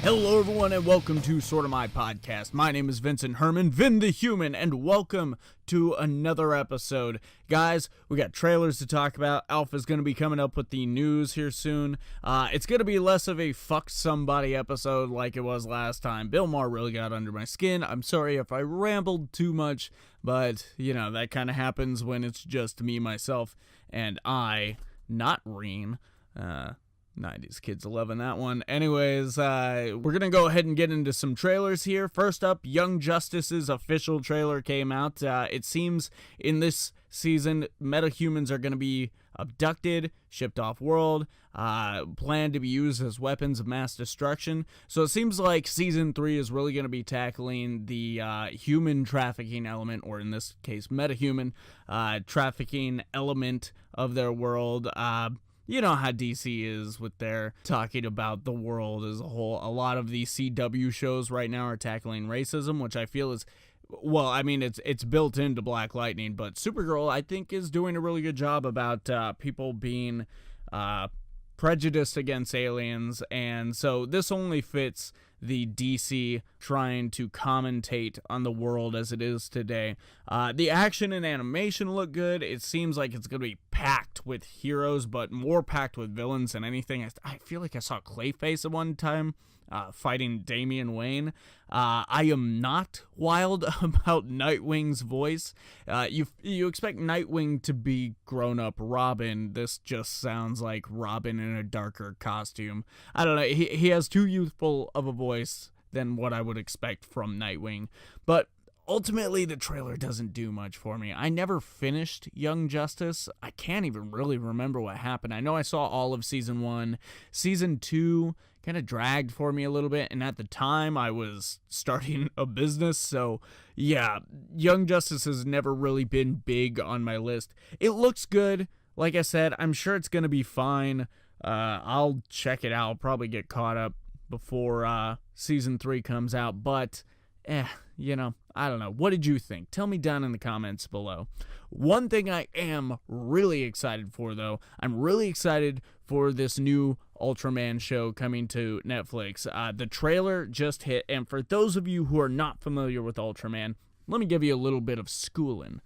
Hello everyone and welcome to Sorta My podcast. My name is Vincent Herman, Vin The Human, and welcome to another episode. Guys, we got trailers to talk about. Alpha's going to be coming up with the news here soon. It's going to be less of a fuck somebody episode like it was last time. Bill Maher really got under my skin. I'm sorry if I rambled too much, but, you know, that kind of happens when it's just me, myself, and I, not Reen. 90s kids are loving that one. Anyways, we're going to go ahead and get into some trailers here. First up, Young Justice's official trailer came out. It seems in this season, metahumans are going to be abducted, shipped off-world, planned to be used as weapons of mass destruction. So it seems like Season 3 is really going to be tackling the human trafficking element, or in this case, metahuman trafficking element of their world. You know how DC is with their talking about the world as a whole. A lot of the CW shows right now are tackling racism, which I feel is, well, I mean, it's built into Black Lightning, but Supergirl, I think, is doing a really good job about people being prejudiced against aliens, and so this only fits the DC trying to commentate on the world as it is today. The action and animation look good. It seems like it's going to be packed with heroes, but more packed with villains than anything. I feel like I saw Clayface at one time fighting Damian Wayne. I am not wild about Nightwing's voice. You expect Nightwing to be grown-up Robin. This just sounds like Robin in a darker costume. I don't know. He has too youthful of a voice than what I would expect from Nightwing. But ultimately, the trailer doesn't do much for me. I never finished Young Justice. I can't even really remember what happened. I know I saw all of Season 1. Season 2 kind of dragged for me a little bit, and at the time, I was starting a business, so yeah, Young Justice has never really been big on my list. It looks good. Like I said, I'm sure it's going to be fine. I'll check it out. I'll probably get caught up before Season 3 comes out, but you know, I don't know. What did you think? Tell me down in the comments below. One thing I am really excited for, though, I'm really excited for this new Ultraman show coming to Netflix. The trailer just hit, and for those of you who are not familiar with Ultraman, let me give you a little bit of schooling.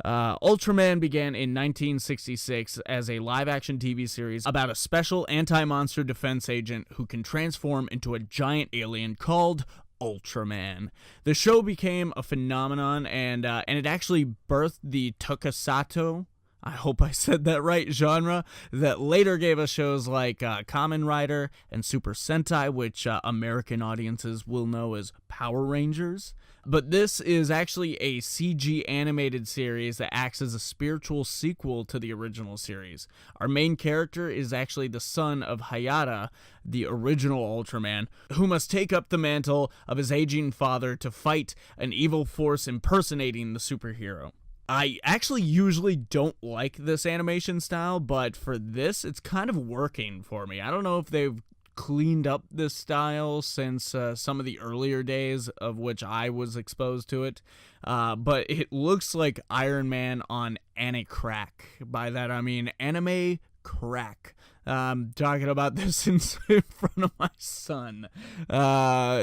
Ultraman began in 1966 as a live-action TV series about a special anti-monster defense agent who can transform into a giant alien called Ultraman. The show became a phenomenon, and it actually birthed the tokusatsu, I hope I said that right, genre that later gave us shows like Kamen Rider and Super Sentai, which American audiences will know as Power Rangers. But this is actually a CG animated series that acts as a spiritual sequel to the original series. Our main character is actually the son of Hayata, the original Ultraman, who must take up the mantle of his aging father to fight an evil force impersonating the superhero. I actually usually don't like this animation style, but for this, it's kind of working for me. I don't know if they've cleaned up this style since some of the earlier days of which I was exposed to it, but it looks like Iron Man on crack. By that I mean anime crack. Talking about this in front of my son.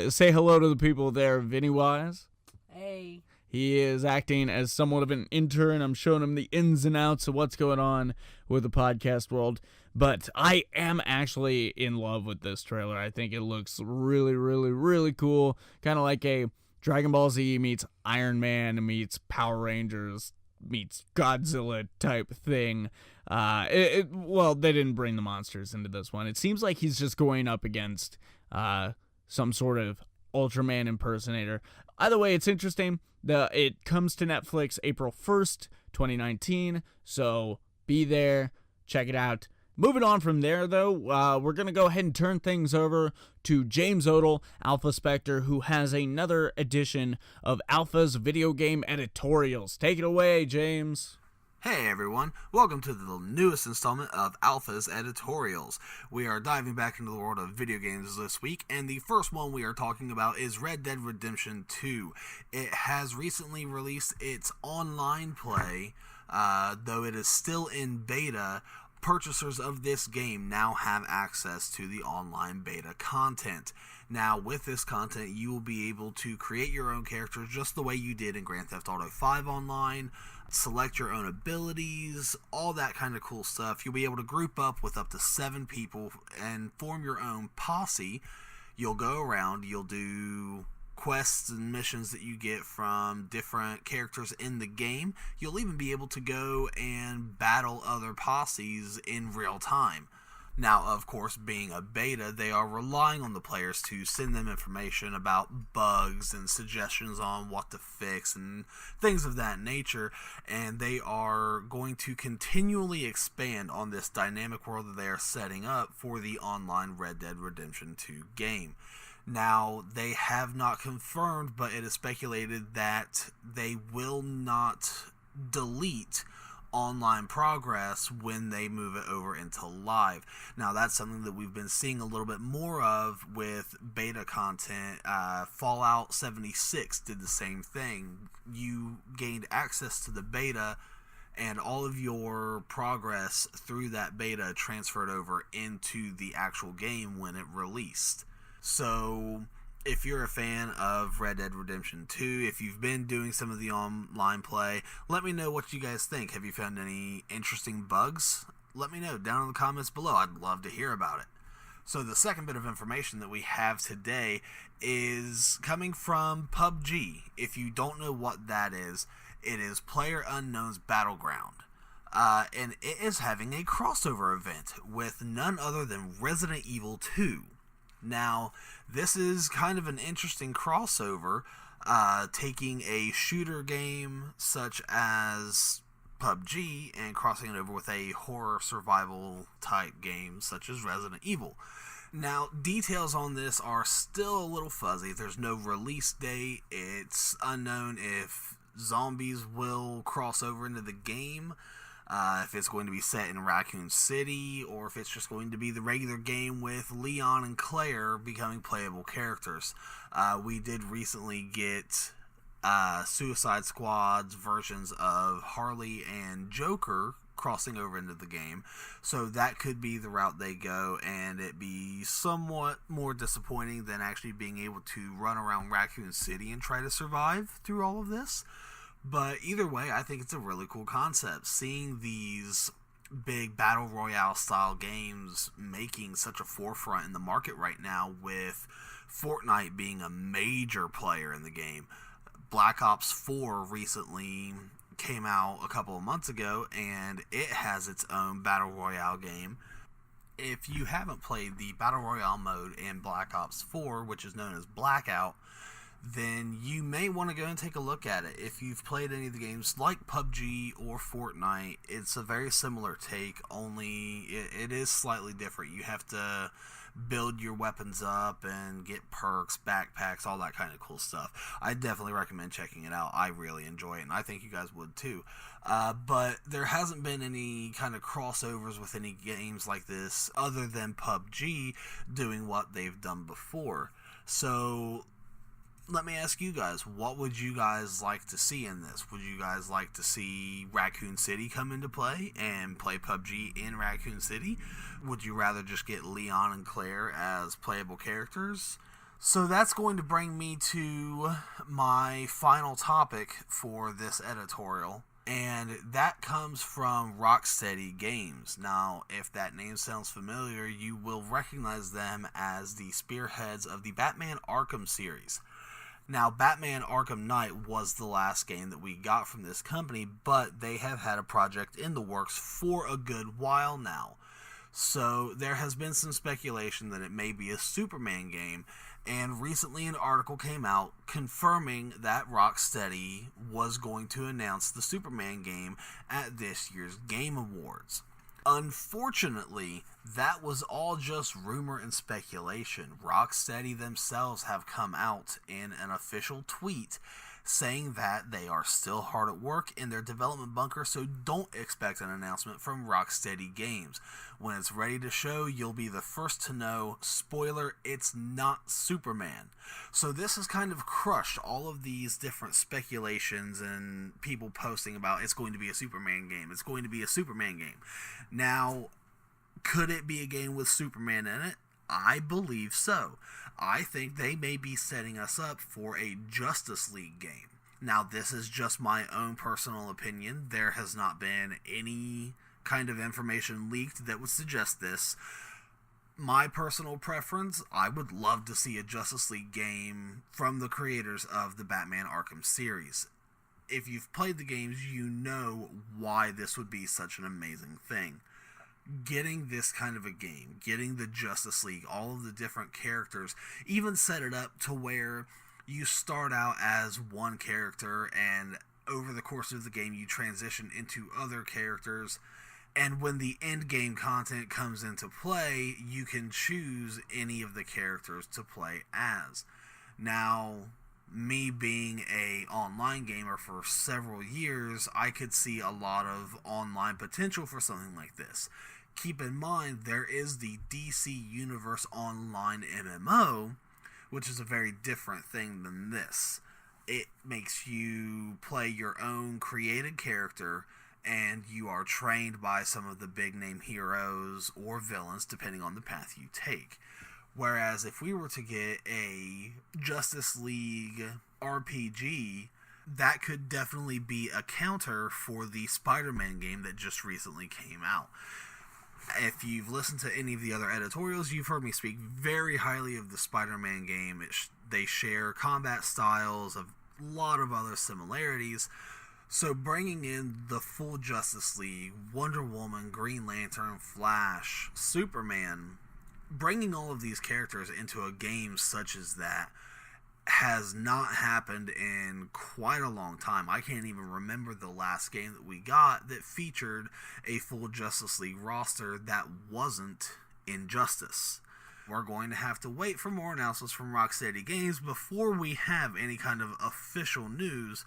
Say hello to the people there, VinnyWise. Hey. He is acting as somewhat of an intern. I'm showing him the ins and outs of what's going on with the podcast world. But I am actually in love with this trailer. I think it looks really, really, really cool. Kind of like a Dragon Ball Z meets Iron Man meets Power Rangers meets Godzilla type thing. Well, they didn't bring the monsters into this one. It seems like he's just going up against some sort of Ultraman impersonator. Either way, it's interesting. It comes to Netflix April 1st, 2019, so be there, check it out. Moving on from there, though, we're going to go ahead and turn things over to James Odle, Alphaspecter, who has another edition of Alpha's video game editorials. Take it away, James. Hey everyone, welcome to the newest installment of Alpha's Editorials. We are diving back into the world of video games this week, and the first one we are talking about is Red Dead Redemption 2. It has recently released its online play, though it is still in beta, purchasers of this game now have access to the online beta content. Now, with this content, you will be able to create your own characters just the way you did in Grand Theft Auto 5 Online, select your own abilities, all that kind of cool stuff. You'll be able to group up with up to 7 people and form your own posse. You'll go around, you'll do quests and missions that you get from different characters in the game. You'll even be able to go and battle other posses in real time. Now, of course, being a beta, they are relying on the players to send them information about bugs and suggestions on what to fix and things of that nature, and they are going to continually expand on this dynamic world that they are setting up for the online Red Dead Redemption 2 game. Now, they have not confirmed, but it is speculated that they will not delete online progress when they move it over into live. Now, that's something that we've been seeing a little bit more of with beta content. Fallout 76 did the same thing. You gained access to the beta, and all of your progress through that beta transferred over into the actual game when it released. So, if you're a fan of Red Dead Redemption 2, if you've been doing some of the online play, let me know what you guys think. Have you found any interesting bugs? Let me know down in the comments below. I'd love to hear about it. So the second bit of information that we have today is coming from PUBG. If you don't know what that is, it is PlayerUnknown's Battleground. And it is having a crossover event with none other than Resident Evil 2. Now, this is kind of an interesting crossover, taking a shooter game such as PUBG and crossing it over with a horror survival type game such as Resident Evil. Now, details on this are still a little fuzzy. There's no release date. It's unknown if zombies will cross over into the game. If it's going to be set in Raccoon City, or if it's just going to be the regular game with Leon and Claire becoming playable characters. We did recently get Suicide Squad's versions of Harley and Joker crossing over into the game, so that could be the route they go, and it be somewhat more disappointing than actually being able to run around Raccoon City and try to survive through all of this. But either way, I think it's a really cool concept. Seeing these big Battle Royale style games making such a forefront in the market right now, with Fortnite being a major player in the game. Black Ops 4 recently came out a couple of months ago, and it has its own Battle Royale game. If you haven't played the Battle Royale mode in Black Ops 4, which is known as Blackout, then you may want to go and take a look at it. If you've played any of the games like PUBG or Fortnite, it's a very similar take, only it is slightly different. You have to build your weapons up and get perks, backpacks, all that kind of cool stuff. I definitely recommend checking it out. I really enjoy it, and I think you guys would too. But there hasn't been any kind of crossovers with any games like this other than PUBG doing what they've done before. So let me ask you guys, what would you guys like to see in this? Would you guys like to see Raccoon City come into play and play PUBG in Raccoon City? Would you rather just get Leon and Claire as playable characters? So that's going to bring me to my final topic for this editorial, and that comes from Rocksteady Games. Now, if that name sounds familiar, you will recognize them as the spearheads of the Batman Arkham series. Now, Batman Arkham Knight was the last game that we got from this company, but they have had a project in the works for a good while now. So there has been some speculation that it may be a Superman game, and recently an article came out confirming that Rocksteady was going to announce the Superman game at this year's Game Awards. Unfortunately, that was all just rumor and speculation. Rocksteady themselves have come out in an official tweet saying that they are still hard at work in their development bunker, so don't expect an announcement from Rocksteady Games. When it's ready to show, you'll be the first to know. Spoiler, it's not Superman. So this has kind of crushed all of these different speculations and people posting about it's going to be a Superman game. It's going to be a Superman game. Now, could it be a game with Superman in it? I believe so. I think they may be setting us up for a Justice League game. Now, this is just my own personal opinion. There has not been any kind of information leaked that would suggest this. My personal preference, I would love to see a Justice League game from the creators of the Batman Arkham series. If you've played the games, you know why this would be such an amazing thing. Getting this kind of a game, getting the Justice League, all of the different characters, even set it up to where you start out as one character and over the course of the game you transition into other characters, and when the end game content comes into play, you can choose any of the characters to play as. Now, me being a online gamer for several years, I could see a lot of online potential for something like this. Keep in mind, there is the DC Universe Online MMO, which is a very different thing than this. It makes you play your own created character, and you are trained by some of the big name heroes or villains, depending on the path you take. Whereas if we were to get a Justice League RPG, that could definitely be a counter for the Spider-Man game that just recently came out. If you've listened to any of the other editorials, you've heard me speak very highly of the Spider-Man game. They share combat styles, a lot of other similarities. So bringing in the full Justice League, Wonder Woman, Green Lantern, Flash, Superman, bringing all of these characters into a game such as that has not happened in quite a long time. I can't even remember the last game that we got that featured a full Justice League roster that wasn't Injustice. We're going to have to wait for more analysis from Rocksteady Games before we have any kind of official news,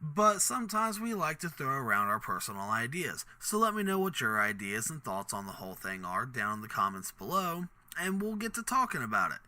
but sometimes we like to throw around our personal ideas. So let me know what your ideas and thoughts on the whole thing are down in the comments below, and we'll get to talking about it.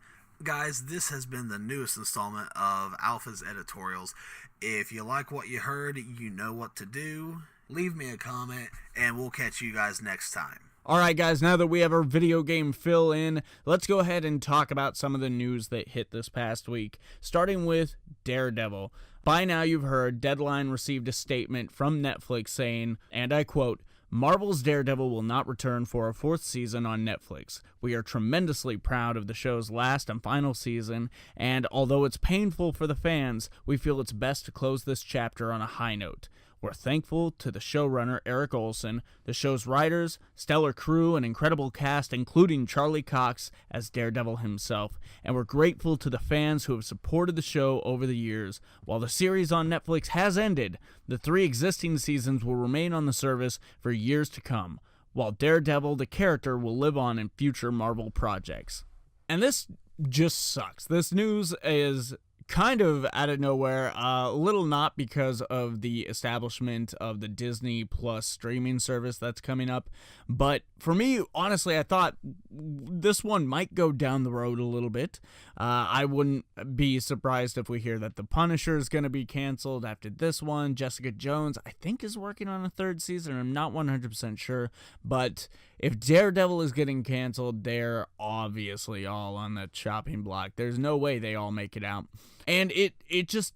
Guys, this has been the newest installment of Alpha's Editorials. If you like what you heard, you know what to do. Leave me a comment, and we'll catch you guys next time. Alright guys, now that we have our video game fill in, let's go ahead and talk about some of the news that hit this past week, starting with Daredevil. By now you've heard Deadline received a statement from Netflix saying, and I quote, "Marvel's Daredevil will not return for a fourth season on Netflix. We are tremendously proud of the show's last and final season, and although it's painful for the fans, we feel it's best to close this chapter on a high note. We're thankful to the showrunner Eric Olson, the show's writers, stellar crew, and incredible cast including Charlie Cox as Daredevil himself, and we're grateful to the fans who have supported the show over the years. While the series on Netflix has ended, the 3 existing seasons will remain on the service for years to come, while Daredevil, the character, will live on in future Marvel projects." And this just sucks. This news is kind of out of nowhere, a little not because of the establishment of the Disney Plus streaming service that's coming up, but for me, honestly, I thought this one might go down the road a little bit. I wouldn't be surprised if we hear that The Punisher is going to be canceled after this one. Jessica Jones, I think, is working on a 3rd season. I'm not 100% sure, but if Daredevil is getting canceled, they're obviously all on the chopping block. There's no way they all make it out. And it just,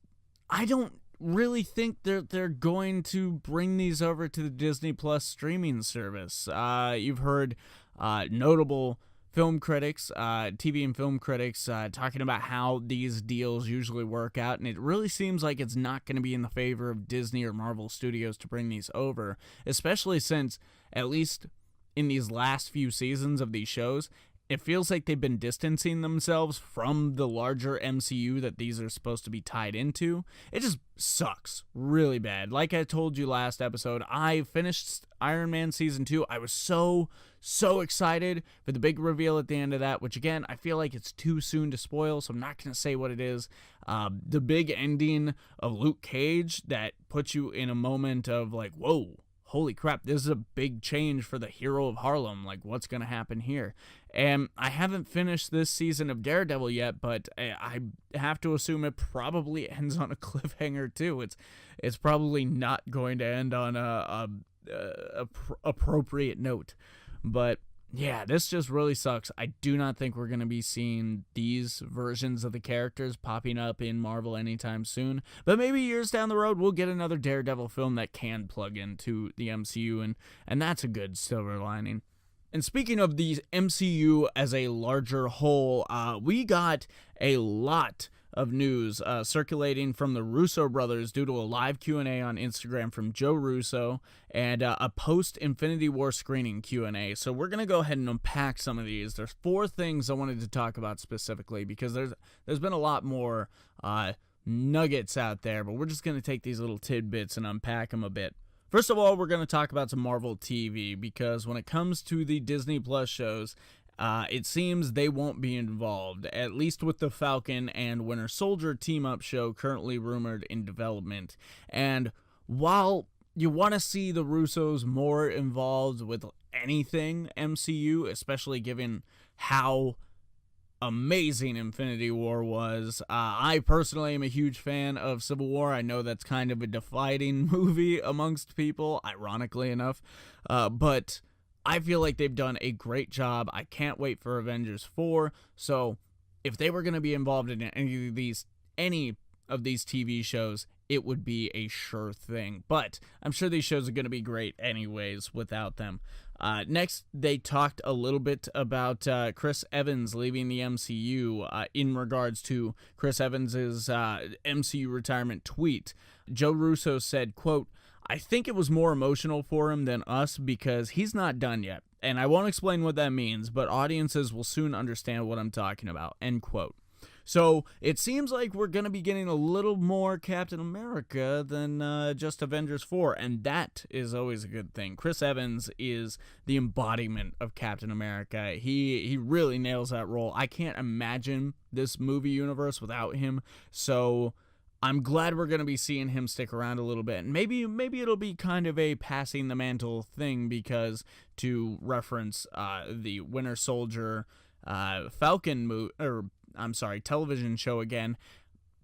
I don't really think they're going to bring these over to the Disney Plus streaming service. You've heard notable film critics, TV and film critics, talking about how these deals usually work out, and it really seems like it's not going to be in the favor of Disney or Marvel Studios to bring these over, especially since, at least in these last few seasons of these shows, it feels like they've been distancing themselves from the larger MCU that these are supposed to be tied into. It just sucks really bad. Like I told you last episode, I finished Iron Man Season 2. I was so excited for the big reveal at the end of that, which again, I feel like it's too soon to spoil, so I'm not going to say what it is. The big ending of Luke Cage that puts you in a moment of like, whoa, holy crap, this is a big change for the hero of Harlem. Like, what's going to happen here? And I haven't finished this season of Daredevil yet, but I have to assume it probably ends on a cliffhanger too. It's probably not going to end on a appropriate note. But yeah, this just really sucks. I do not think we're going to be seeing these versions of the characters popping up in Marvel anytime soon. But maybe years down the road, we'll get another Daredevil film that can plug into the MCU, and that's a good silver lining. And speaking of the MCU as a larger whole, we got a lot of news circulating from the Russo brothers due to a live Q&A on Instagram from Joe Russo and a post-Infinity War screening Q&A. So we're going to go ahead and unpack some of these. There's 4 things I wanted to talk about specifically because there's been a lot more nuggets out there, but we're just going to take these little tidbits and unpack them a bit. First of all, we're going to talk about some Marvel TV because when it comes to the Disney Plus shows, it seems they won't be involved, at least with the Falcon and Winter Soldier team-up show currently rumored in development. And while you want to see the Russos more involved with anything MCU, especially given how amazing Infinity War was, I personally am a huge fan of Civil War. I know that's kind of a dividing movie amongst people, ironically enough, but I feel like they've done a great job. I can't wait for Avengers 4. So if they were going to be involved in any of these TV shows, it would be a sure thing. But I'm sure these shows are going to be great anyways without them. Next, they talked a little bit about Chris Evans leaving the MCU in regards to Chris Evans's MCU retirement tweet. Joe Russo said, quote, "I think it was more emotional for him than us because he's not done yet. And I won't explain what that means, but audiences will soon understand what I'm talking about." End quote. So it seems like we're going to be getting a little more Captain America than just Avengers 4, and that is always a good thing. Chris Evans is the embodiment of Captain America. He really nails that role. I can't imagine this movie universe without him, so I'm glad we're going to be seeing him stick around a little bit. And maybe it'll be kind of a passing the mantle thing because to reference the Winter Soldier Falcon television show again,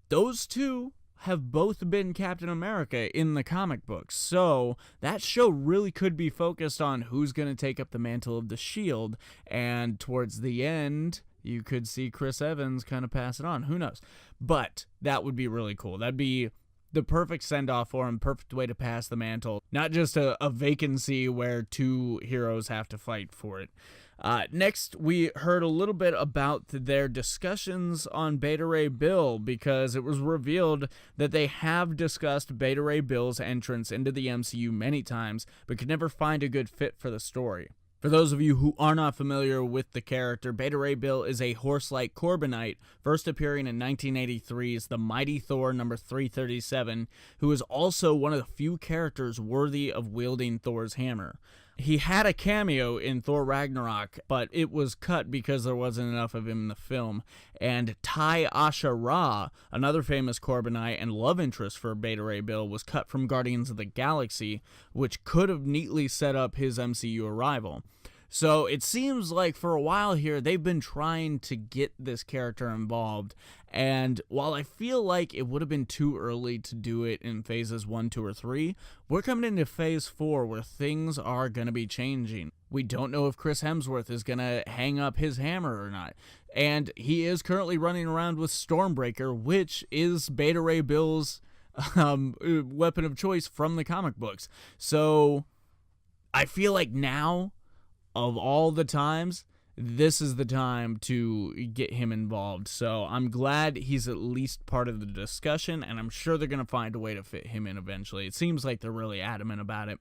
those two have both been Captain America in the comic books. So that show really could be focused on who's going to take up the mantle of the Shield, and towards the end you could see Chris Evans kind of pass it on. Who knows? But that would be really cool. That'd be the perfect send-off for him, perfect way to pass the mantle. Not just a vacancy where 2 heroes have to fight for it. Next, we heard a little bit about their discussions on Beta Ray Bill because it was revealed that they have discussed Beta Ray Bill's entrance into the MCU many times, but could never find a good fit for the story. For those of you who are not familiar with the character, Beta Ray Bill is a horse-like Corbinite, first appearing in 1983's The Mighty Thor number 337, who is also one of the few characters worthy of wielding Thor's hammer. He had a cameo in Thor Ragnarok, but it was cut because there wasn't enough of him in the film. And Tai Asha Ra, another famous Corbinite and love interest for Beta Ray Bill, was cut from Guardians of the Galaxy, which could have neatly set up his MCU arrival. So it seems like for a while here, they've been trying to get this character involved. And while I feel like it would have been too early to do it in phases 1, 2, or 3, we're coming into phase 4 where things are going to be changing. We don't know if Chris Hemsworth is going to hang up his hammer or not. And he is currently running around with Stormbreaker, which is Beta Ray Bill's weapon of choice from the comic books. So I feel like now, of all the times, this is the time to get him involved. So I'm glad he's at least part of the discussion, and I'm sure they're going to find a way to fit him in eventually. It seems like they're really adamant about it.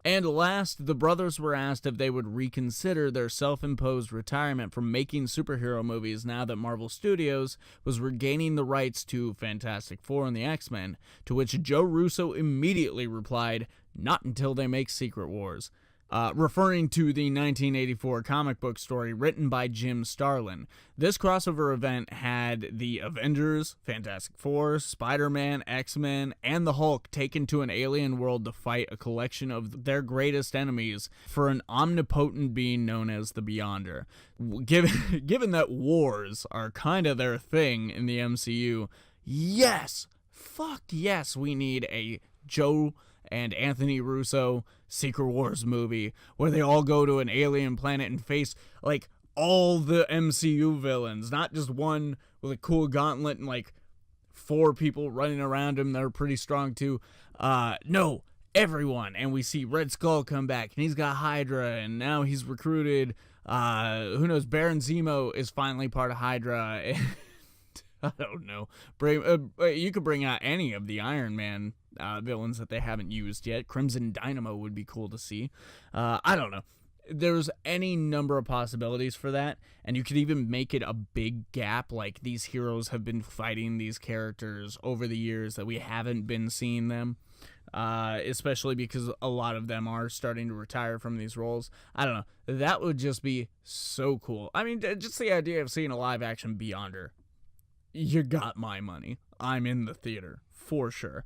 And last, the brothers were asked if they would reconsider their self-imposed retirement from making superhero movies now that Marvel Studios was regaining the rights to Fantastic Four and the X-Men, to which Joe Russo immediately replied, "Not until they make Secret Wars." Referring to the 1984 comic book story written by Jim Starlin. This crossover event had the Avengers, Fantastic Four, Spider-Man, X-Men, and the Hulk taken to an alien world to fight a collection of their greatest enemies for an omnipotent being known as the Beyonder. Given that wars are kind of their thing in the MCU, yes, fuck yes, we need a Joe and Anthony Russo Secret Wars movie where they all go to an alien planet and face like all the MCU villains, not just one with a cool gauntlet and like 4 people running around him that are pretty strong too. No, everyone. And we see Red Skull come back and he's got Hydra and now he's recruited. Who knows? Baron Zemo is finally part of Hydra. I don't know. You could bring out any of the Iron Man villains that they haven't used yet. Crimson Dynamo would be cool to see. I don't know. There's any number of possibilities for that, and you could even make it a big gap, like these heroes have been fighting these characters over the years that we haven't been seeing them, especially because a lot of them are starting to retire from these roles. I don't know. That would just be so cool. I mean, just the idea of seeing a live-action Beyonder. You got my money. I'm in the theater, for sure.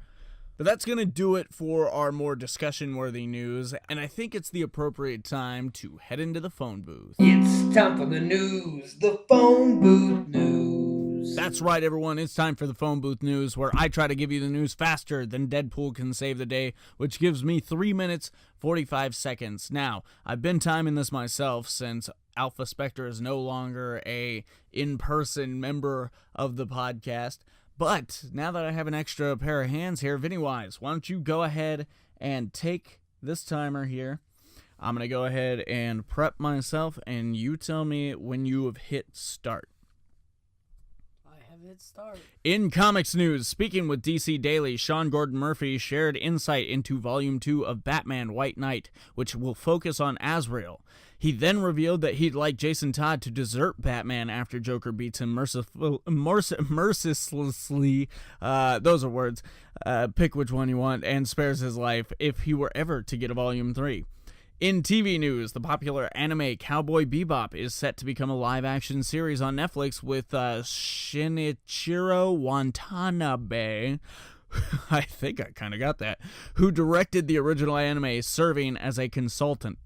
But that's going to do it for our more discussion-worthy news, and I think it's the appropriate time to head into the phone booth. It's time for the news, the phone booth news. That's right, everyone. It's time for the phone booth news, where I try to give you the news faster than Deadpool can save the day, which gives me 3 minutes, 45 seconds. Now, I've been timing this myself since Alphaspecter is no longer a in-person member of the podcast. But now that I have an extra pair of hands here, VinnyWise, why don't you go ahead and take this timer here. I'm going to go ahead and prep myself, and you tell me when you have hit start. Hit start. In comics news, speaking with DC Daily, Sean Gordon Murphy shared insight into Volume 2 of Batman White Knight, which will focus on Azrael. He then revealed that he'd like Jason Todd to desert Batman after Joker beats him mercilessly, those are words, pick which one you want, and spares his life if he were ever to get a Volume 3. In TV news, the popular anime Cowboy Bebop is set to become a live-action series on Netflix with Shinichiro Watanabe, I think I kind of got that, who directed the original anime, serving as a consultant.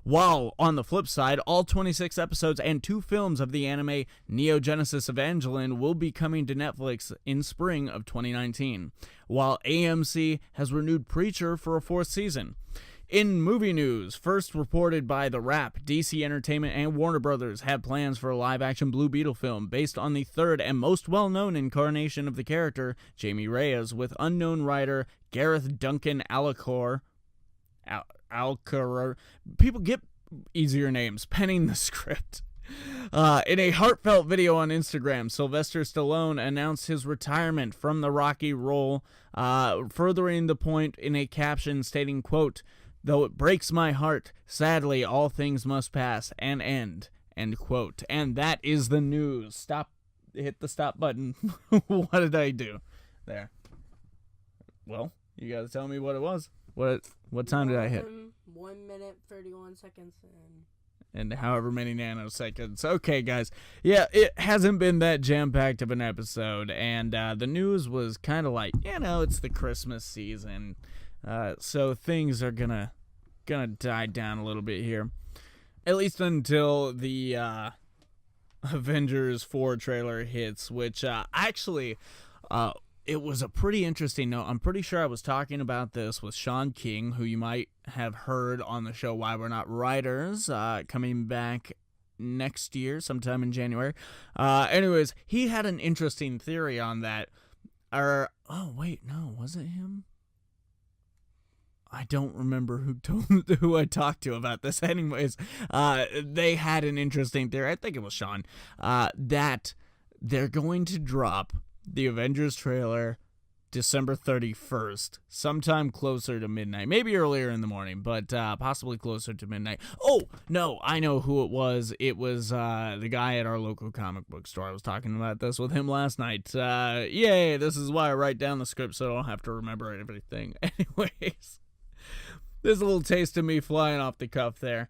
While, on the flip side, all 26 episodes and 2 films of the anime Neo Genesis Evangelion will be coming to Netflix in spring of 2019, while AMC has renewed Preacher for a 4th season. In movie news, first reported by The Wrap, DC Entertainment and Warner Brothers have plans for a live-action Blue Beetle film based on the 3rd and most well-known incarnation of the character, Jamie Reyes, with unknown writer Gareth Duncan Alcor. People get easier names, penning the script. In a heartfelt video on Instagram, Sylvester Stallone announced his retirement from the Rocky role, furthering the point in a caption stating, quote, "Though it breaks my heart, sadly all things must pass and end," end quote. And that is the news. Hit the stop button. What did I do there? Well, you gotta tell me what it was. What time did I hit? 1 minute, 31 seconds, and however many nanoseconds. Okay, guys. Yeah, it hasn't been that jam-packed of an episode, and the news was kind of like, it's the Christmas season, so things are gonna die down a little bit here, at least until the Avengers 4 trailer hits, which actually it was a pretty interesting note. I'm pretty sure I was talking about this with Sean King, who you might have heard on the show Why We're Not Writers, coming back next year, sometime in January. Anyways, he had an interesting theory on that. Was it him? I don't remember who I talked to about this. Anyways, they had an interesting theory. I think it was Sean, that they're going to drop the Avengers trailer December 31st, sometime closer to midnight, maybe earlier in the morning, but possibly closer to midnight. Oh, no, I know who it was. It was the guy at our local comic book store. I was talking about this with him last night. Yay, this is why I write down the script so I don't have to remember everything. Anyways, there's a little taste of me flying off the cuff there.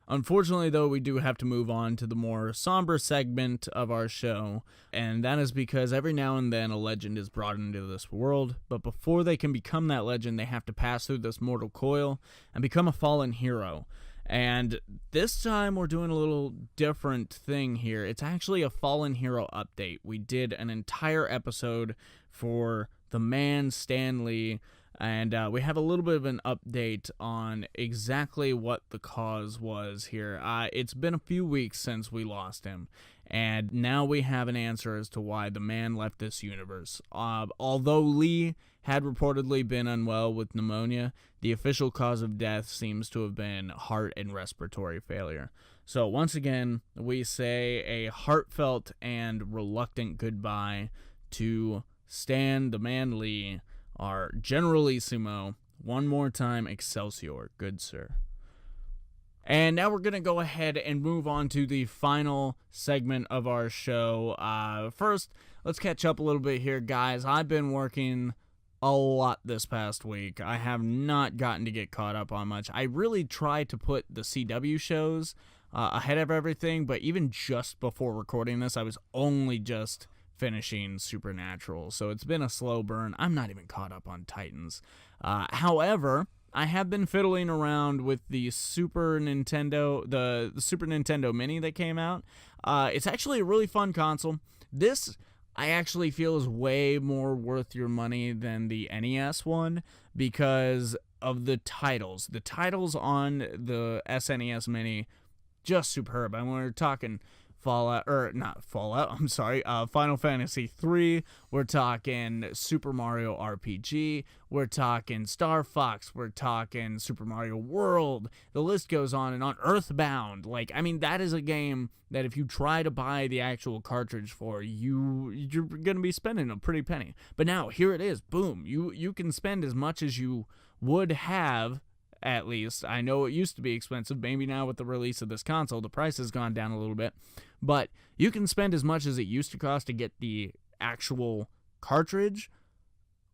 Unfortunately, though, we do have to move on to the more somber segment of our show, and that is because every now and then a legend is brought into this world, but before they can become that legend, they have to pass through this mortal coil and become a fallen hero. And this time, we're doing a little different thing here. It's actually a fallen hero update. We did an entire episode for the man Stan Lee, and we have a little bit of an update on exactly what the cause was here. It's been a few weeks since we lost him, and now we have an answer as to why the man left this universe. Although Lee had reportedly been unwell with pneumonia, the official cause of death seems to have been heart and respiratory failure. So once again, we say a heartfelt and reluctant goodbye to Stan the Man Lee, our Generalissimo. One more time, Excelsior, good sir. And now we're going to go ahead and move on to the final segment of our show. First, let's catch up a little bit here, guys. I've been working a lot this past week. I have not gotten to get caught up on much. I really try to put the CW shows ahead of everything, but even just before recording this, I was only just finishing Supernatural, so it's been a slow burn. I'm not even caught up on Titans. However, I have been fiddling around with the Super Nintendo, the Super Nintendo Mini that came out. It's actually a really fun console. This, I actually feel, is way more worth your money than the NES one because of the titles. The titles on the SNES Mini, just superb. I mean, we're talking Final Fantasy 3, we're talking Super Mario RPG, we're talking Star Fox, we're talking Super Mario World, the list goes on and on. Earthbound, that is a game that if you try to buy the actual cartridge for, you're going to be spending a pretty penny. But now, here it is, boom, you can spend as much as you would have. At least, I know it used to be expensive. Maybe now with the release of this console, the price has gone down a little bit. But you can spend as much as it used to cost to get the actual cartridge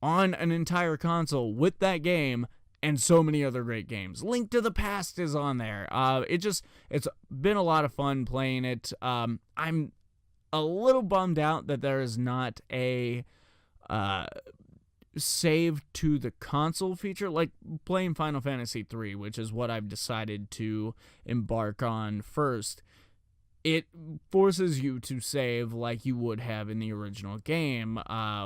on an entire console with that game and so many other great games. Link to the Past is on there. It's been a lot of fun playing it. I'm a little bummed out that there is not a save to the console feature, like playing Final Fantasy 3, which is what I've decided to embark on first. It forces you to save like you would have in the original game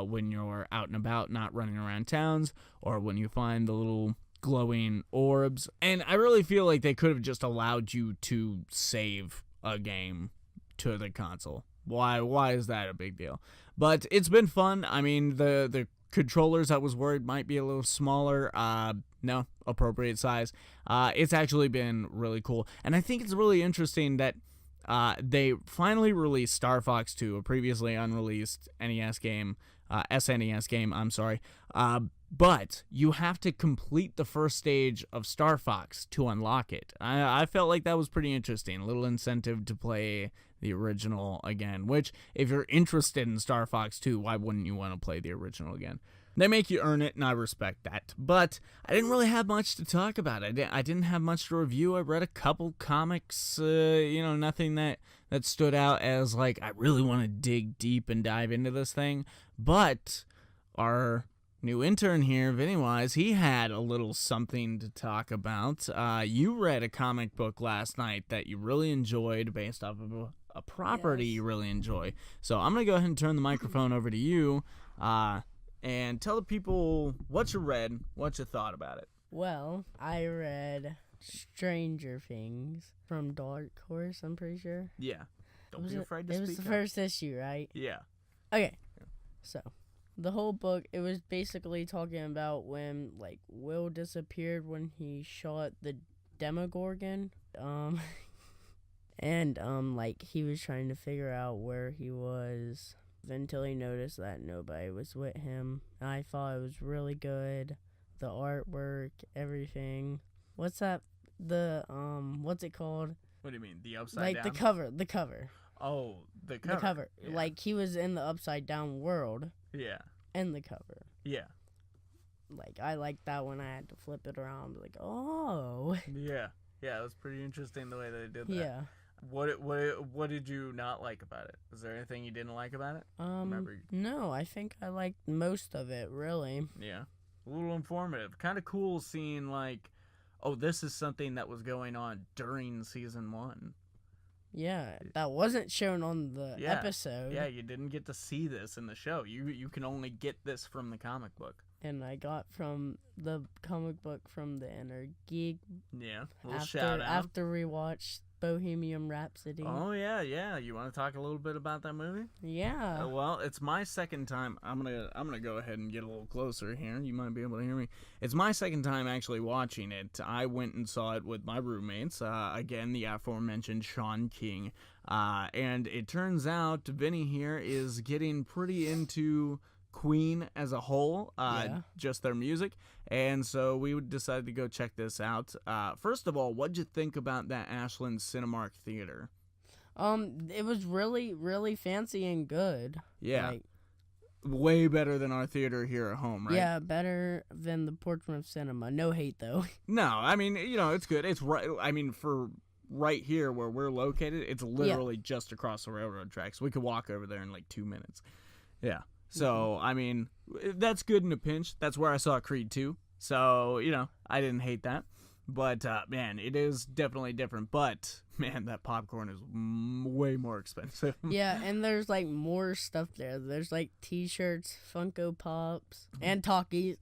when you're out and about, not running around towns, or when you find the little glowing orbs. And I really feel like they could have just allowed you to save a game to the console. Why is that a big deal? But it's been fun. I mean, the controllers, I was worried might be a little smaller. No, appropriate size. It's actually been really cool. And I think it's really interesting that they finally released Star Fox 2, a previously unreleased NES game, SNES game, I'm sorry. But you have to complete the first stage of Star Fox to unlock it. I felt like that was pretty interesting. A little incentive to play the original again, which, if you're interested in Star Fox 2, why wouldn't you want to play the original again? They make you earn it, and I respect that. But I didn't really have much to talk about. I didn't have much to review. I read a couple comics, nothing that stood out as, like, I really want to dig deep and dive into this thing. But our new intern here, VinnyWise, he had a little something to talk about. You read a comic book last night that you really enjoyed based off of a property you really enjoy. So I'm going to go ahead and turn the microphone over to you and tell the people what you read, what you thought about it. Well, I read Stranger Things from Dark Horse, I'm pretty sure. Yeah. Don't be afraid to speak up. It was the first issue, right? Yeah. Okay. So, the whole book, it was basically talking about when, like, Will disappeared when he shot the Demogorgon. And he was trying to figure out where he was. until he noticed that nobody was with him. I thought it was really good. The artwork, everything. What's that? What's it called? What do you mean? The upside down? Like the cover. Oh, the cover. The cover. Yeah. Like he was in the upside down world. Yeah. In the cover. Yeah. Like I liked that when I had to flip it around. Like, oh. Yeah. Yeah, it was pretty interesting the way they did that. Yeah. What did you not like about it? Was there anything you didn't like about it? No, I think I liked most of it, really. Yeah. A little informative. Kind of cool seeing, like, oh, this is something that was going on during season 1. Yeah, that wasn't shown on the episode. Yeah, you didn't get to see this in the show. You can only get this from the comic book. And I got from the comic book from the Inner Geek. Yeah, a little shout out. After we watched Bohemian Rhapsody. Oh, yeah. You want to talk a little bit about that movie? Yeah. Well, it's my second time. I'm gonna go ahead and get a little closer here. You might be able to hear me. It's my second time actually watching it. I went and saw it with my roommates. Again, the aforementioned Sean King. And it turns out Vinny here is getting pretty into Queen as a whole, just their music, and so we decided to go check this out. First of all, what'd you think about that Ashland Cinemark Theater? It was really, really fancy and good. Yeah, way better than our theater here at home, right? Yeah, better than the Portsmouth Cinema. No hate though. No, I mean, it's good. It's right. I mean, for right here where we're located, it's literally just across the railroad tracks. We could walk over there in like 2 minutes. Yeah. So, I mean, that's good in a pinch. That's where I saw Creed 2. So, I didn't hate that. But, man, it is definitely different. But, man, that popcorn is way more expensive. Yeah, and there's, like, more stuff there. There's, like, T-shirts, Funko Pops, and talkies.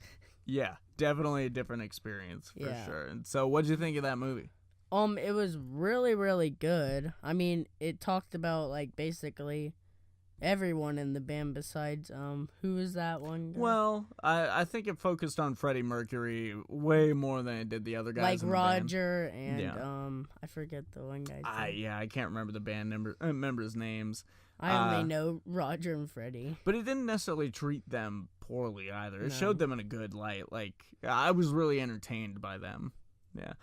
Yeah, definitely a different experience for sure. And so, what'd you think of that movie? It was really, really good. I mean, it talked about, like, basically everyone in the band besides who was that one guy? Well, I think it focused on Freddie Mercury way more than it did the other guys, like in Roger the band. And I forget the one guy's name. I can't remember the band members' names. I only know Roger and Freddie. But it didn't necessarily treat them poorly either. It showed them in a good light. Like, I was really entertained by them. Yeah.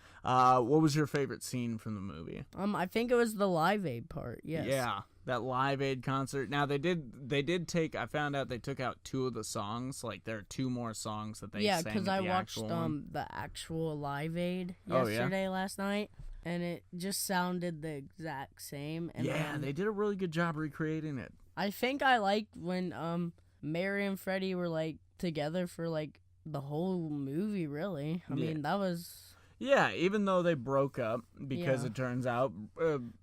What was your favorite scene from the movie? I think it was the Live Aid part. Yes. Yeah, that Live Aid concert. Now they did take. I found out they took out 2 of the songs. Like there are 2 more songs that they sang. Yeah, because I watched the actual Live Aid yesterday last night, and it just sounded the exact same. And they did a really good job recreating it. I think I liked when Mary and Freddie were like together for like the whole movie. Really, I mean that was. Yeah, even though they broke up because it turns out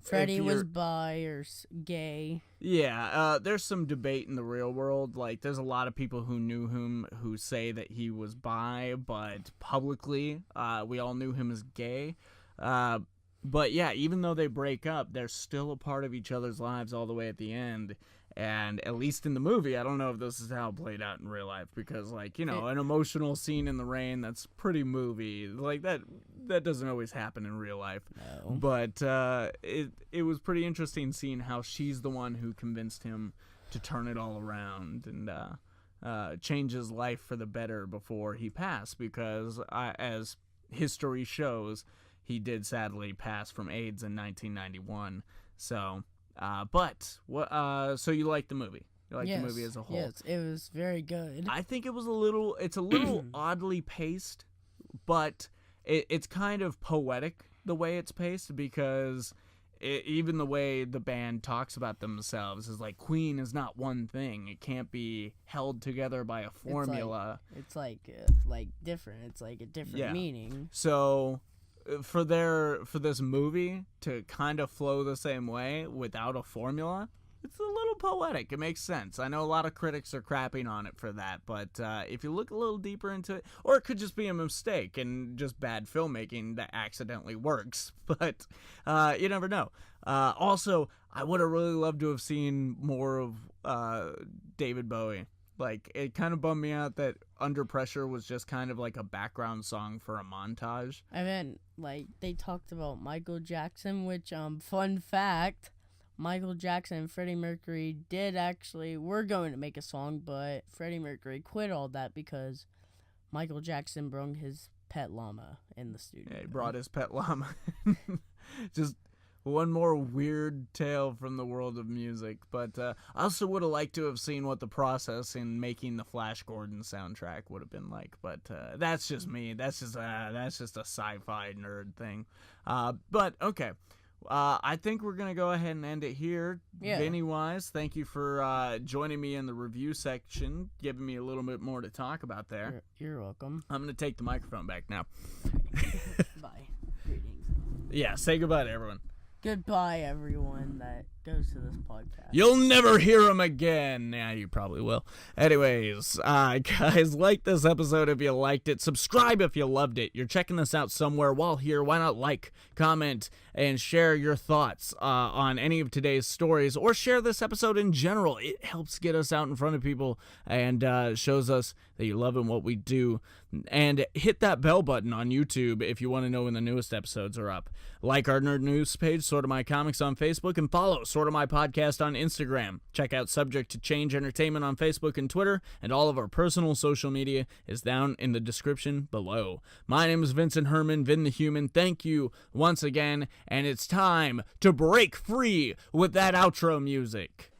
Freddie was bi or gay. Yeah, there's some debate in the real world. Like, there's a lot of people who knew him who say that he was bi, but publicly, we all knew him as gay. But yeah, even though they break up, they're still a part of each other's lives all the way at the end. And at least in the movie, I don't know if this is how it played out in real life, because, like, an emotional scene in the rain, that's pretty movie. Like, that doesn't always happen in real life. No. But it was pretty interesting seeing how she's the one who convinced him to turn it all around and change his life for the better before he passed, because as history shows, he did sadly pass from AIDS in 1991. So... so you liked the movie? You liked the movie as a whole? Yes, it was very good. I think it's a little oddly paced, but it's kind of poetic the way it's paced, because even the way the band talks about themselves is like, Queen is not one thing. It can't be held together by a formula. It's like different. It's like a different meaning. So... For this movie to kind of flow the same way without a formula, it's a little poetic. It makes sense. I know a lot of critics are crapping on it for that, but if you look a little deeper into it, or it could just be a mistake and just bad filmmaking that accidentally works, but you never know. Also, I would have really loved to have seen more of David Bowie. Like, it kind of bummed me out that Under Pressure was just kind of like a background song for a montage. And then, like, they talked about Michael Jackson, which, fun fact, Michael Jackson and Freddie Mercury were going to make a song, but Freddie Mercury quit all that because Michael Jackson brought his pet llama in the studio. Yeah, he brought his pet llama. Just one more weird tale from the world of music. But I also would have liked to have seen what the process in making the Flash Gordon soundtrack would have been like. But that's just me. That's just a sci-fi nerd thing. But okay. I think we're going to go ahead and end it here. Yeah. VinnyWise, thank you for joining me in the review section, giving me a little bit more to talk about there. You're welcome. I'm going to take the microphone back now. Bye. Greetings. Yeah, say goodbye to everyone. Goodbye, everyone that goes to this podcast. You'll never hear him again. Yeah, you probably will. Anyways, guys, like this episode if you liked it. Subscribe if you loved it. You're checking this out somewhere while here. Why not like, comment, and share your thoughts on any of today's stories, or share this episode in general. It helps get us out in front of people and shows us that you love what we do. And hit that bell button on YouTube if you want to know when the newest episodes are up. Like our nerd news page, Sorta My Comics on Facebook, and follow Sorta My Podcast on Instagram. Check out Subject to Change Entertainment on Facebook and Twitter, and all of our personal social media is down in the description below. My name is Vincent Herman, Vin The Human. Thank you once again, and it's time to break free with that outro music.